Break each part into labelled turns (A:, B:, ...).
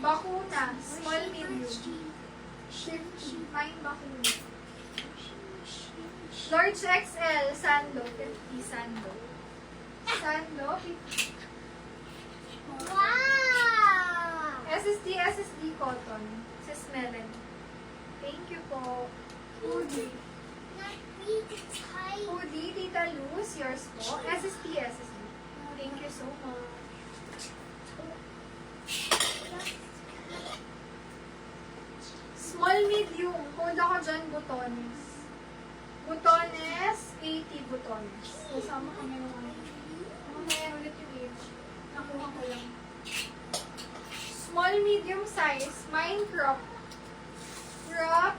A: Bakuna, small, medium. 50. Mine bakuna. Large XL, sando. 50, sando. Sando, 50.
B: Wow!
A: SSD cotton. Sis Melanie. Thank you po. Hoodie.
B: Not really tight.
A: Hoodie, Tita Luz, yours po. SSD. Thank you so much. Small, medium. Hold ako dyan, butones. Butones, 80 butones. Kasama kami ng ano. Mamaya ulit yung age. Nakuha ko lang. Small, medium size. Mine crop. Crop.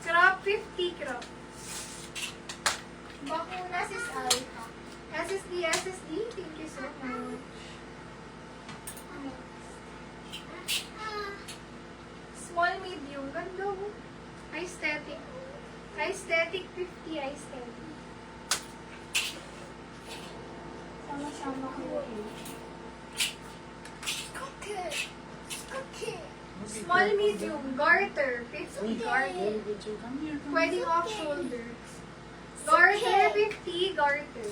A: Crop, 50 crop. Bakuna sis Alpha. SSD. Thank you so much. Small, medium. Ganda mo. Aesthetic. Aesthetic 50. Aesthetic. Sama-sama ko yun. Small, medium. Garter. 50. Garter. Pwedeng off shoulder. Garter, 50. Garter.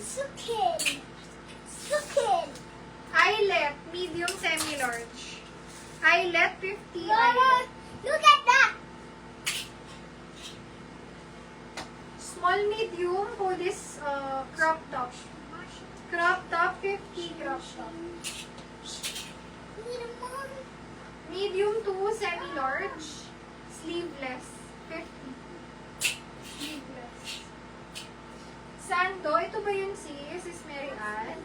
A: Eyelet. Medium, semi-large. Eyelet, 50. Eyelet.
B: Look at that!
A: Small, medium. For this crop top. Crop top, 50. Crop top. Medium to semi-large. Sleeveless. 50. Sleeveless. Sando. Ito ba yun sis? Sis Mary Ann?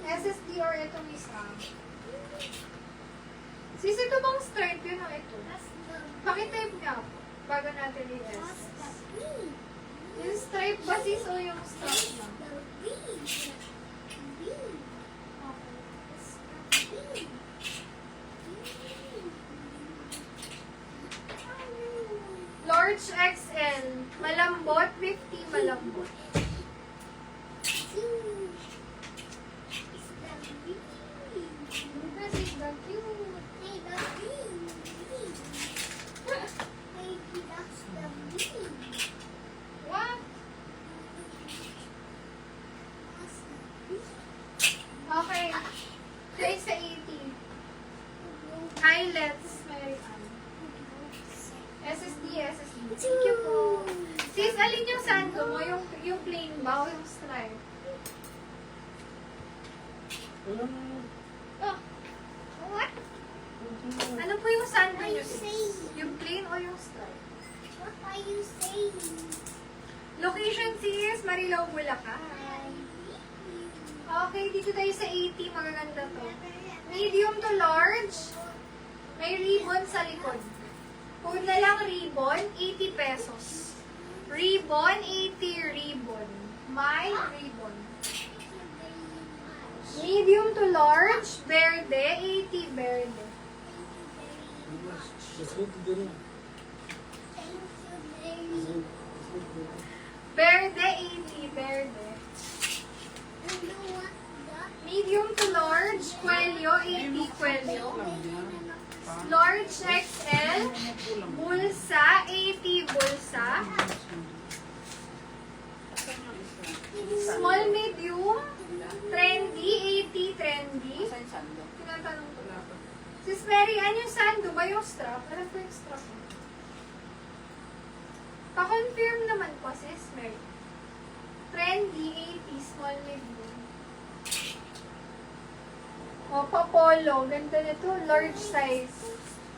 A: SSD or itong isa? Sis, ito bang stripe yun o ito? Pakitype nga po. Bago natin i-S. Yung stripe ba sis o yung strap lang? Large XL. Malambot, 50 malambot. This is the cute. What? Okay. Try sa 80. Eyelets, Mary Ann. SSD. Thank you po. Sis, alin yung sando mo? Yung plain ba o yung stripe? Oh. What? Ano po yung sando
B: What are
A: nyo?
B: you saying?
A: Yung plain o yung stripe?
B: What are you saying?
A: Location sis, Marilao, Bulacan. Okay, dito tayo sa 80. Magaganda to. Medium to large. May ribbon sa likod. Kung na lang ribbon, 80 pesos. Ribbon, 80 ribbon. My ribbon. Medium to large, verde, 80 verde. Verde, 80 verde. Medium to large, Cuello, 80 Cuello. Large XL, bulsa, 80 bulsa. Small, medium, trendy, 80 trendy. Tinatanong ko lang. Sis Mary, ano yung sando ba yung strap? Ano po yung strap? Pa-confirm naman po, sis Mary. Trendy, 80, small, medium. O, pa-polo. Ganda nito. Large size.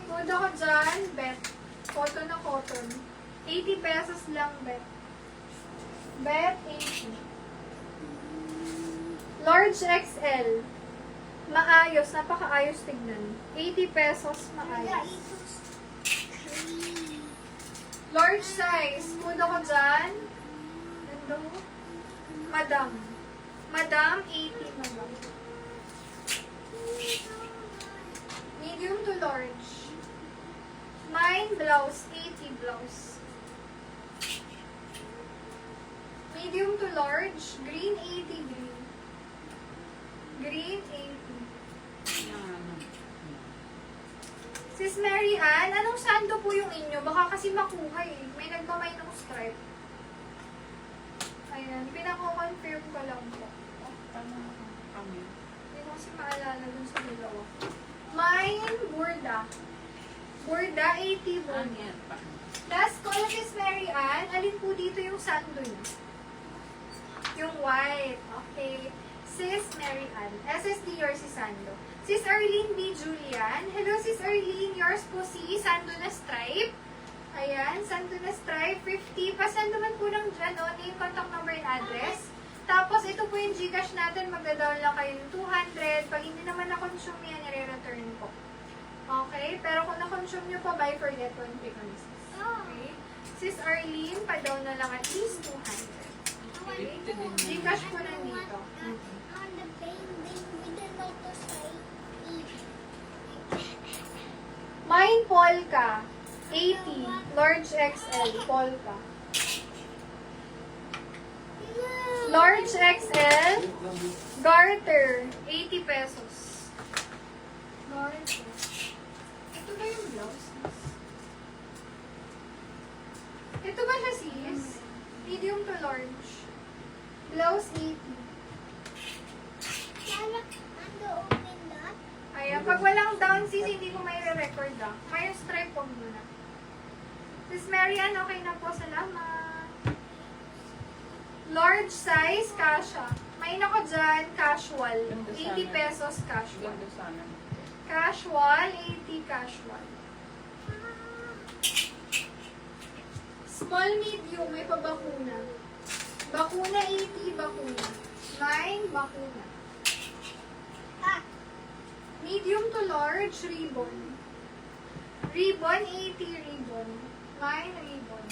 A: Tuda ko dyan, bet. Cotton na cotton. 80 pesos lang, bet. Bet, 80. Large XL. Maayos. Napakaayos tignan. 80 pesos, maayos. Large size. Tuda ko dyan. Ganda mo. Madam. Madam, 80 madam. Medium to large. Mine blouse, 80 blouse. Medium to large, green, 80 green. Green, 80.
C: Yan.
A: Sis Mary Ann, anong sando po yung inyo? Baka kasi makuha eh. May nagmamay ng stripe. Ayan, pinako-confirm ko lang po.
C: Tama kami.
A: Hindi ko kasi maalala dun sa dalawa. Mine, Burda. Burda, 80 po.
C: Yan pa.
A: Last call, Sis Mary Ann. Alin po dito yung sando niyo? Yung white. Okay. Sis Mary Ann. SSD yours si Sando. Sis Arlene B. Julian. Hello, Sis Arlene. Yours po si Sando na stripe. Ayan, Sando na stripe. 50. Pasando man po lang dyan, name, contact number and address. Tapos, ito po yung Gcash natin. Magda-down lang kayo ng 200. Pag hindi naman na-consume yan, i-return po. Okay? Pero kung na-consume nyo pa, buy forget one pick on this. Okay? Sis Arlene, pa-down na lang at least 200. Okay? Gcash po nandito.
B: On the building with the motorcycle.
A: Mine, Polka. 80. Large XL. Polka. Large XL. Garter. 80 pesos. Garter. Ito ba yung blouse? Ito ba siya, sis? Medium to large. Blouse 80.
B: Lala, ando open that.
A: Ayan, pag walang down, sis, hindi ko may record ah. May stripe po muna. Sis Marian, okay na po. Salamat. Large size, kasha. May nako dyan, casual. 80 pesos casual.
C: Ganda sana.
A: Casual, 80 casual. Small, medium, may pa bakuna. Bakuna, 80 bakuna. 9, bakuna.
B: Ah,
A: Medium to large, ribbon. Ribbon, 80 ribbon. 9 ribbon.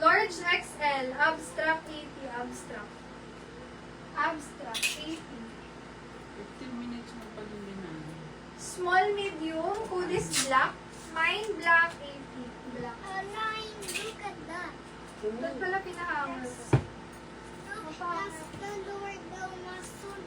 A: Large XL, abstract 80, abstract. Abstract, 80.
C: 15 minutes mo pag hindi na.
A: Small, medium, hoodies black. Mine, black, 80. Black.
B: Nine, look at that.
A: Doon pala pinahangos.
B: Look, that's the lower down na sun.